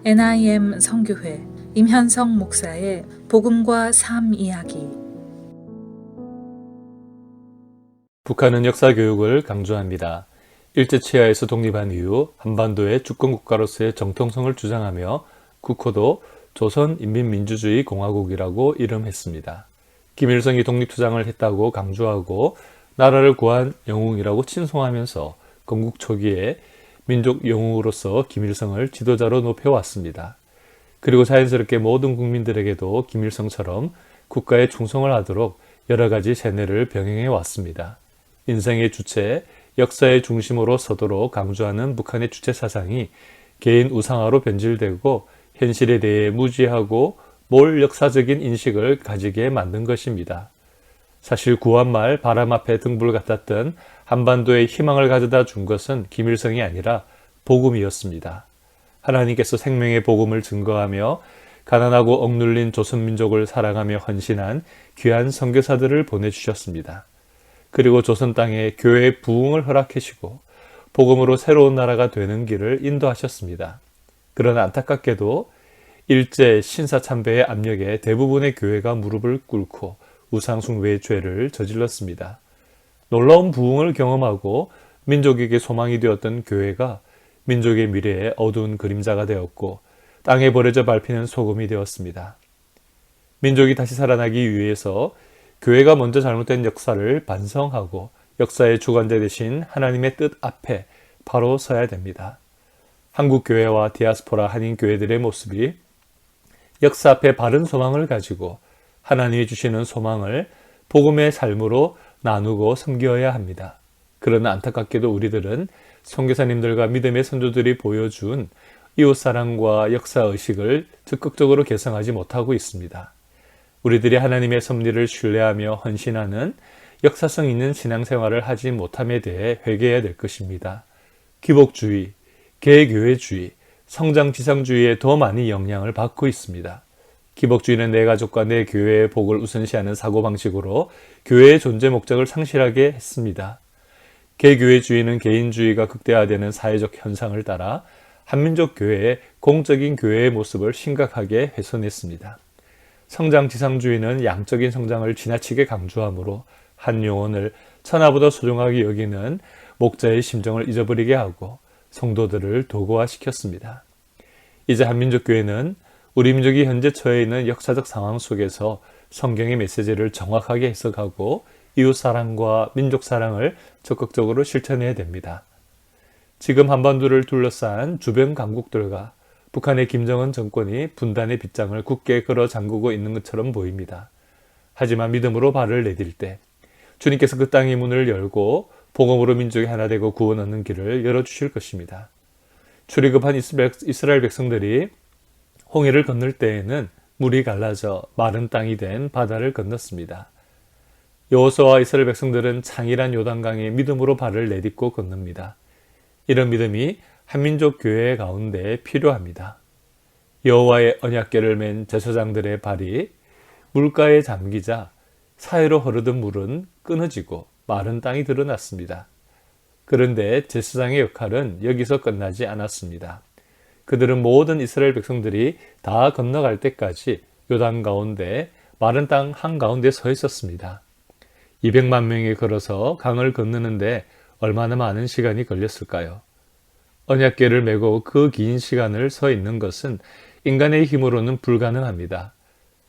NIM 선교회 임현성 목사의 복음과 삶 이야기. 북한은 역사교육을 강조합니다. 일제치하에서 독립한 이후 한반도의 주권국가로서의 정통성을 주장하며 국호도 조선인민민주주의공화국이라고 이름했습니다. 김일성이 독립투쟁을 했다고 강조하고 나라를 구한 영웅이라고 칭송하면서 건국 초기에 민족 영웅으로서 김일성을 지도자로 높여왔습니다. 그리고 자연스럽게 모든 국민들에게도 김일성처럼 국가에 충성을 하도록 여러 가지 세뇌를 병행해 왔습니다. 인생의 주체, 역사의 중심으로 서도록 강조하는 북한의 주체 사상이 개인 우상화로 변질되고 현실에 대해 무지하고 몰 역사적인 인식을 가지게 만든 것입니다. 사실 구한말 바람 앞에 등불 같았던 한반도에 희망을 가져다 준 것은 김일성이 아니라 복음이었습니다. 하나님께서 생명의 복음을 증거하며 가난하고 억눌린 조선민족을 사랑하며 헌신한 귀한 선교사들을 보내주셨습니다. 그리고 조선 땅에 교회의 부흥을 허락하시고 복음으로 새로운 나라가 되는 길을 인도하셨습니다. 그러나 안타깝게도 일제 신사참배의 압력에 대부분의 교회가 무릎을 꿇고 우상숭배의 죄를 저질렀습니다. 놀라운 부흥을 경험하고 민족에게 소망이 되었던 교회가 민족의 미래에 어두운 그림자가 되었고 땅에 버려져 밟히는 소금이 되었습니다. 민족이 다시 살아나기 위해서 교회가 먼저 잘못된 역사를 반성하고 역사의 주관자 되신 하나님의 뜻 앞에 바로 서야 됩니다. 한국 교회와 디아스포라 한인 교회들의 모습이 역사 앞에 바른 소망을 가지고 하나님이 주시는 소망을 복음의 삶으로 나누고 섬겨야 합니다. 그러나 안타깝게도 우리들은 선교사님들과 믿음의 선조들이 보여준 이웃사랑과 역사의식을 적극적으로 개성하지 못하고 있습니다. 우리들이 하나님의 섭리를 신뢰하며 헌신하는 역사성 있는 신앙생활을 하지 못함에 대해 회개해야 될 것입니다. 기복주의, 개교회주의, 성장지상주의에 더 많이 영향을 받고 있습니다. 기복주의는 내 가족과 내 교회의 복을 우선시하는 사고방식으로 교회의 존재 목적을 상실하게 했습니다. 개교회주의는 개인주의가 극대화되는 사회적 현상을 따라 한민족 교회의 공적인 교회의 모습을 심각하게 훼손했습니다. 성장지상주의는 양적인 성장을 지나치게 강조하므로 한 영혼을 천하보다 소중하게 여기는 목자의 심정을 잊어버리게 하고 성도들을 도구화시켰습니다. 이제 한민족교회는 우리 민족이 현재 처해 있는 역사적 상황 속에서 성경의 메시지를 정확하게 해석하고 이웃사랑과 민족사랑을 적극적으로 실천해야 됩니다. 지금 한반도를 둘러싼 주변 강국들과 북한의 김정은 정권이 분단의 빗장을 굳게 걸어 잠그고 있는 것처럼 보입니다. 하지만 믿음으로 발을 내딜 때 주님께서 그 땅의 문을 열고 복음으로 민족이 하나 되고 구원 얻는 길을 열어주실 것입니다. 출애굽한 이스라엘 백성들이 홍해를 건널 때에는 물이 갈라져 마른 땅이 된 바다를 건넜습니다. 여호수아와 이스라엘 백성들은 창일한 요단강에 믿음으로 발을 내딛고 건넙니다. 이런 믿음이 한민족 교회 가운데 필요합니다. 여호와의 언약궤를 맨 제사장들의 발이 물가에 잠기자 사이로 흐르던 물은 끊어지고 마른 땅이 드러났습니다. 그런데 제사장의 역할은 여기서 끝나지 않았습니다. 그들은 모든 이스라엘 백성들이 다 건너갈 때까지 요단 가운데 마른 땅 한가운데 서 있었습니다. 200만 명이 걸어서 강을 건너는데 얼마나 많은 시간이 걸렸을까요? 언약궤를 메고 그 긴 시간을 서 있는 것은 인간의 힘으로는 불가능합니다.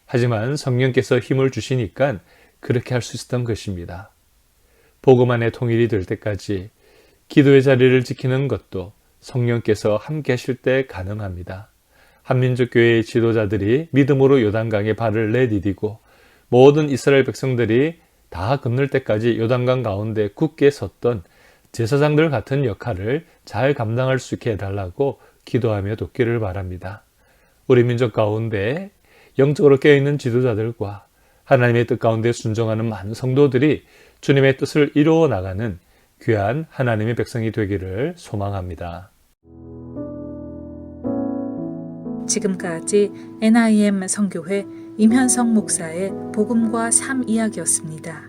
하지만 성령께서 힘을 주시니까 그렇게 할 수 있었던 것입니다. 복음 안에 통일이 될 때까지 기도의 자리를 지키는 것도 성령께서 함께 하실 때 가능합니다. 한민족교회의 지도자들이 믿음으로 요단강에 발을 내디디고 모든 이스라엘 백성들이 다 건널 때까지 요단강 가운데 굳게 섰던 제사장들 같은 역할을 잘 감당할 수 있게 해달라고 기도하며 돕기를 바랍니다. 우리 민족 가운데 영적으로 깨어있는 지도자들과 하나님의 뜻 가운데 순종하는 많은 성도들이 주님의 뜻을 이루어 나가는 귀한 하나님의 백성이 되기를 소망합니다. 지금까지 NIM 선교회 임현성 목사의 복음과 삶 이야기였습니다.